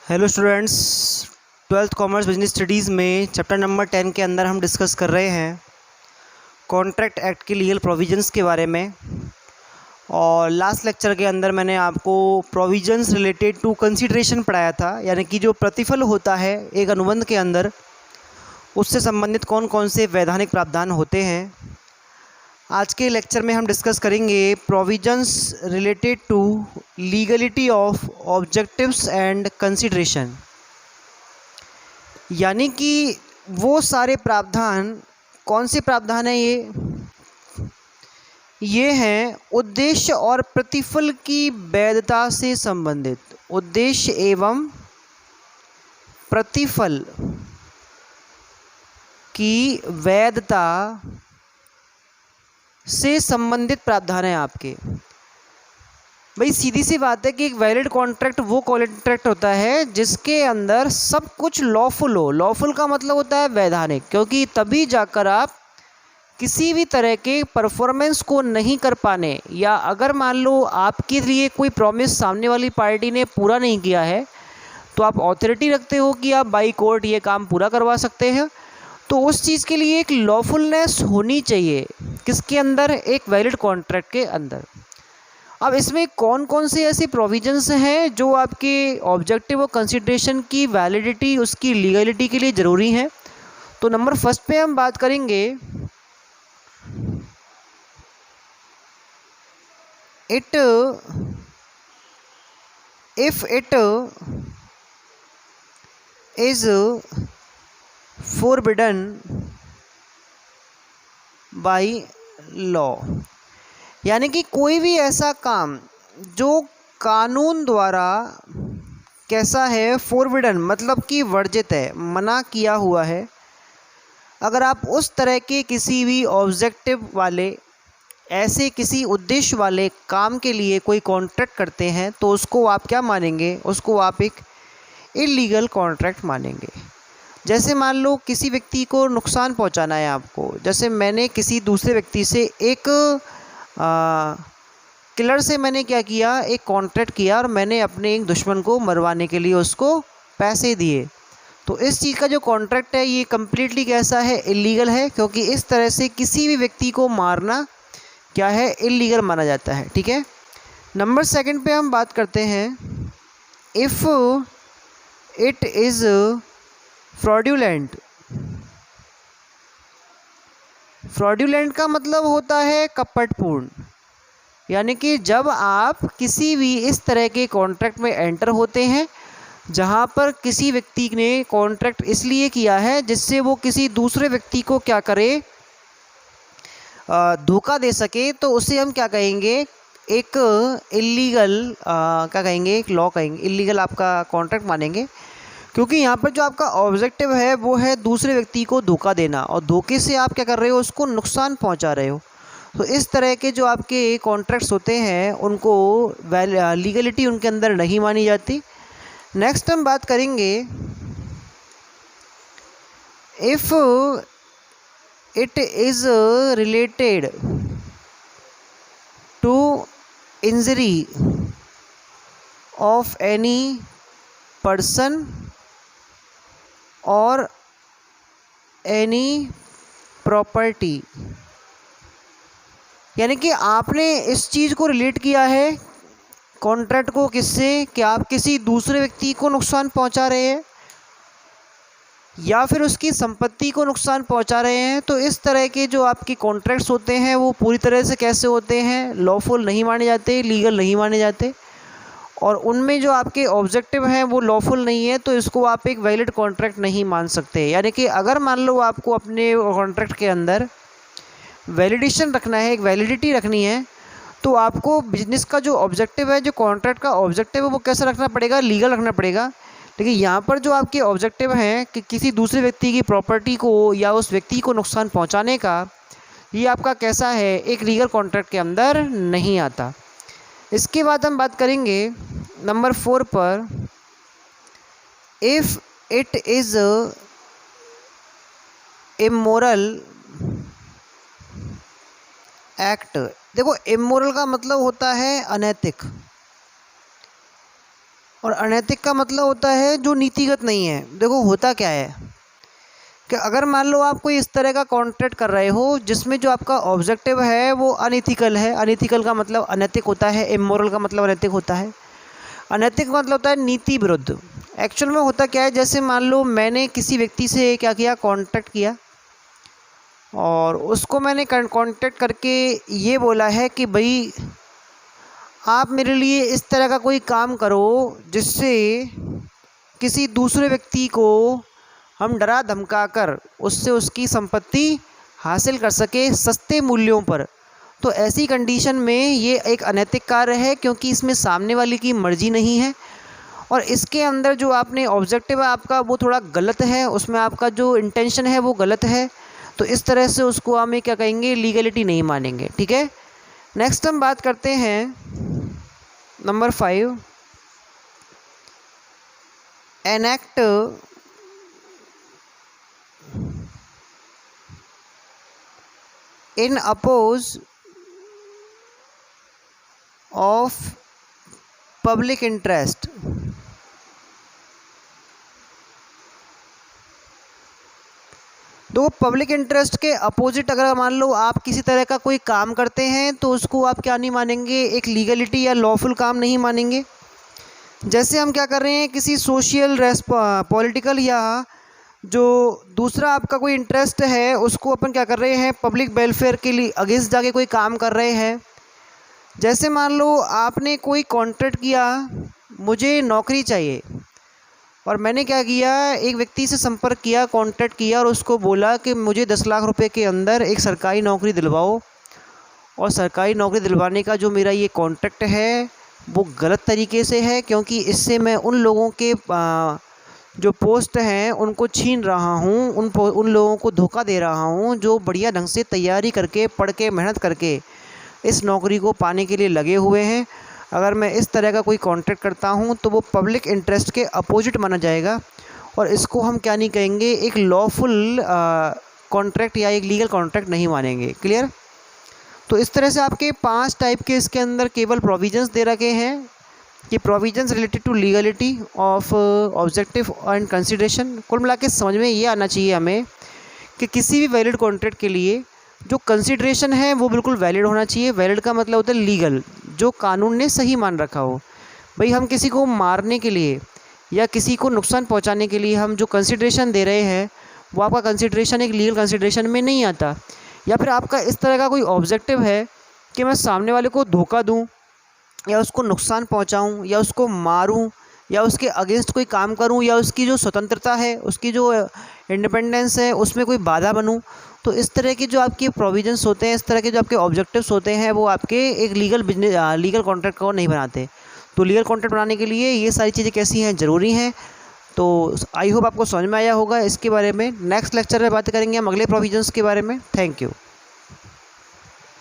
Hello students, twelfth commerce business studies में chapter number 10 के अंदर हम डिस्कस कर रहे हैं कॉन्ट्रैक्ट एक्ट के लीगल प्रोविजंस के बारे में। और लास्ट लेक्चर के अंदर मैंने आपको प्रोविजंस रिलेटेड टू कंसीडरेशन पढ़ाया था, यानी कि जो प्रतिफल होता है एक अनुबंध के अंदर, उससे संबंधित कौन कौन से वैधानिक प्रावधान होते हैं। आज के लेक्चर में हम डिस्कस करेंगे provisions related to legality of objectives and consideration, यानी कि वो सारे प्रावधान, कौन से प्रावधान हैं ये हैं उद्देश्य और प्रतिफल की वैधता से संबंधित। उद्देश्य एवं प्रतिफल की वैधता से संबंधित प्रावधान है आपके। भाई सीधी सी बात है कि एक वैलिड कॉन्ट्रैक्ट वो कॉन्ट्रैक्ट होता है जिसके अंदर सब कुछ लॉफुल हो। लॉफुल का मतलब होता है वैधानिक, क्योंकि तभी जाकर आप किसी भी तरह के परफॉर्मेंस को नहीं कर पाने, या अगर मान लो आपके लिए कोई प्रॉमिस सामने वाली पार्टी ने पूरा नहीं किया है तो आप ऑथोरिटी रखते हो कि आप बाई कोर्ट ये काम पूरा करवा सकते हैं। तो उस चीज़ के लिए एक लॉफुलनेस होनी चाहिए किसके अंदर, एक वैलिड कॉन्ट्रैक्ट के अंदर। अब इसमें कौन कौन से ऐसे प्रोविजंस हैं जो आपके ऑब्जेक्टिव और कंसिडरेशन की वैलिडिटी, उसकी लीगलिटी के लिए ज़रूरी हैं। तो नंबर फर्स्ट पे हम बात करेंगे if it is forbidden by law, यानी कि कोई भी ऐसा काम जो कानून द्वारा कैसा है, फोरबिडन मतलब कि वर्जित है, मना किया हुआ है। अगर आप उस तरह के किसी भी ऑब्जेक्टिव वाले, ऐसे किसी उद्देश्य वाले काम के लिए कोई कॉन्ट्रैक्ट करते हैं तो उसको आप क्या मानेंगे, उसको आप एक इल्लीगल कॉन्ट्रैक्ट मानेंगे। जैसे मान लो किसी व्यक्ति को नुकसान पहुंचाना है आपको, जैसे मैंने किसी दूसरे व्यक्ति से एक किलर से मैंने क्या किया, एक कॉन्ट्रैक्ट किया और मैंने अपने एक दुश्मन को मरवाने के लिए उसको पैसे दिए। तो इस चीज़ का जो कॉन्ट्रैक्ट है ये कम्प्लीटली कैसा है, इल्लीगल है, क्योंकि इस तरह से किसी भी व्यक्ति को मारना क्या है, इल्लीगल माना जाता है। ठीक है। नंबर सेकंड पे हम बात करते हैं if it is fraudulent. Fraudulent का मतलब होता है कपटपूर्ण, यानी कि जब आप किसी भी इस तरह के कॉन्ट्रैक्ट में एंटर होते हैं जहां पर किसी व्यक्ति ने कॉन्ट्रैक्ट इसलिए किया है जिससे वो किसी दूसरे व्यक्ति को क्या करे, धोखा दे सके, तो उसे हम क्या कहेंगे, एक इल्लीगल क्या कहेंगे, एक लॉ कहेंगे, इल्लीगल आपका कॉन्ट्रैक्ट मानेंगे। क्योंकि यहाँ पर जो आपका ऑब्जेक्टिव है वो है दूसरे व्यक्ति को धोखा देना, और धोखे से आप क्या कर रहे हो, उसको नुकसान पहुँचा रहे हो। तो इस तरह के जो आपके कॉन्ट्रैक्ट्स होते हैं उनको लीगलिटी उनके अंदर नहीं मानी जाती। नेक्स्ट हम बात करेंगे if it is related to injury of any person और एनी प्रॉपर्टी, यानी कि आपने इस चीज़ को रिलेट किया है कॉन्ट्रैक्ट को किससे, कि आप किसी दूसरे व्यक्ति को नुकसान पहुंचा रहे हैं या फिर उसकी संपत्ति को नुकसान पहुंचा रहे हैं। तो इस तरह के जो आपके कॉन्ट्रैक्ट्स होते हैं वो पूरी तरह से कैसे होते हैं, लॉफुल नहीं माने जाते, लीगल नहीं माने जाते, और उनमें जो आपके ऑब्जेक्टिव हैं वो लॉफुल नहीं है, तो इसको आप एक वैलिड कॉन्ट्रैक्ट नहीं मान सकते। यानी कि अगर मान लो आपको अपने कॉन्ट्रैक्ट के अंदर वैलिडेशन रखना है, एक वैलिडिटी रखनी है, तो आपको बिजनेस का जो ऑब्जेक्टिव है, जो कॉन्ट्रैक्ट का ऑब्जेक्टिव है, वो कैसा रखना पड़ेगा, लीगल रखना पड़ेगा। लेकिन यहाँ पर जो आपके ऑब्जेक्टिव हैं कि किसी दूसरे व्यक्ति की प्रॉपर्टी को या उस व्यक्ति को नुकसान पहुँचाने का, ये आपका कैसा है, एक लीगल कॉन्ट्रैक्ट के अंदर नहीं आता। इसके बाद हम बात करेंगे नंबर 4 पर, if it is immoral act. देखो इमोरल का मतलब होता है अनैतिक, और अनैतिक का मतलब होता है जो नीतिगत नहीं है। देखो होता क्या है कि अगर मान लो आप कोई इस तरह का कॉन्ट्रैक्ट कर रहे हो जिसमें जो आपका ऑब्जेक्टिव है वो अनइथिकल है, अनइथिकल का मतलब अनैतिक होता है, इमोरल का मतलब अनैतिक होता है, अनैतिक का मतलब होता है नीति विरुद्ध। एक्चुअल में होता क्या है, जैसे मान लो मैंने किसी व्यक्ति से क्या किया, कॉन्ट्रैक्ट किया और उसको मैंने कॉन्टैक्ट करके ये बोला है कि भाई आप मेरे लिए इस तरह का कोई काम करो जिससे किसी दूसरे व्यक्ति को हम डरा धमका कर उससे उसकी संपत्ति हासिल कर सके सस्ते मूल्यों पर। तो ऐसी कंडीशन में ये एक अनैतिक कार्य है, क्योंकि इसमें सामने वाले की मर्जी नहीं है और इसके अंदर जो आपने ऑब्जेक्टिव है आपका वो थोड़ा गलत है, उसमें आपका जो इंटेंशन है वो गलत है। तो इस तरह से उसको हमें क्या कहेंगे, लीगलिटी नहीं मानेंगे। ठीक है, नेक्स्ट हम बात करते हैं number 5, an act in oppose of public interest. दो पब्लिक इंटरेस्ट के अपोजिट अगर मान लो आप किसी तरह का कोई काम करते हैं तो उसको आप क्या नहीं मानेंगे, एक लीगलिटी या लॉफुल काम नहीं मानेंगे। जैसे हम क्या कर रहे हैं, किसी सोशल पॉलिटिकल या जो दूसरा आपका कोई इंटरेस्ट है उसको अपन क्या कर रहे हैं, पब्लिक वेलफेयर के लिए अगेंस्ट जाके कोई काम कर रहे हैं। जैसे मान लो आपने कोई कॉन्ट्रैक्ट किया, मुझे नौकरी चाहिए और मैंने क्या किया, एक व्यक्ति से संपर्क किया, कॉन्टैक्ट किया और उसको बोला कि मुझे 10 लाख रुपए के अंदर एक सरकारी नौकरी दिलवाओ। और सरकारी नौकरी दिलवाने का जो मेरा ये कॉन्ट्रैक्ट है वो गलत तरीके से है, क्योंकि इससे मैं उन लोगों के जो पोस्ट हैं उनको छीन रहा हूँ, उन लोगों को धोखा दे रहा हूँ जो बढ़िया ढंग से तैयारी करके पढ़ के मेहनत करके इस नौकरी को पाने के लिए लगे हुए हैं। अगर मैं इस तरह का कोई कॉन्ट्रैक्ट करता हूं तो वो पब्लिक इंटरेस्ट के अपोजिट माना जाएगा और इसको हम क्या नहीं कहेंगे, एक लॉफुल कॉन्ट्रैक्ट या एक लीगल कॉन्ट्रैक्ट नहीं मानेंगे। क्लियर। तो इस तरह से आपके 5 टाइप के इसके अंदर केवल प्रोविजंस दे रखे हैं कि provisions related to legality of objective and consideration. कुल मिला के समझ में ये आना चाहिए हमें कि किसी भी वैलिड कॉन्ट्रैक्ट के लिए जो कंसिडरेशन है वो बिल्कुल वैलिड होना चाहिए। वैलिड का मतलब होता है लीगल, जो कानून ने सही मान रखा हो। भाई हम किसी को मारने के लिए या किसी को नुकसान पहुंचाने के लिए हम जो कंसिडरेशन दे रहे हैं वो आपका कंसिडरेशन एक लीगल कंसिडरेशन में नहीं आता। या फिर आपका इस तरह का कोई ऑब्जेक्टिव है कि मैं सामने वाले को धोखा दूं या उसको नुकसान पहुंचाऊं या उसको मारूं या उसके अगेंस्ट कोई काम करूं या उसकी जो स्वतंत्रता है, उसकी जो इंडिपेंडेंस है, उसमें कोई बाधा बनूं। तो इस तरह के जो आपके प्रोविजंस होते हैं, इस तरह के जो आपके ऑब्जेक्टिव्स होते हैं वो आपके एक लीगल कॉन्ट्रैक्ट को नहीं बनाते। तो लीगल कॉन्ट्रैक्ट बनाने के लिए ये सारी चीज़ें कैसी हैं, ज़रूरी हैं। तो आई होप आपको समझ में आया होगा इसके बारे में। नेक्स्ट लेक्चर में बात करेंगे हम अगले प्रोविजंस के बारे में। Thank you.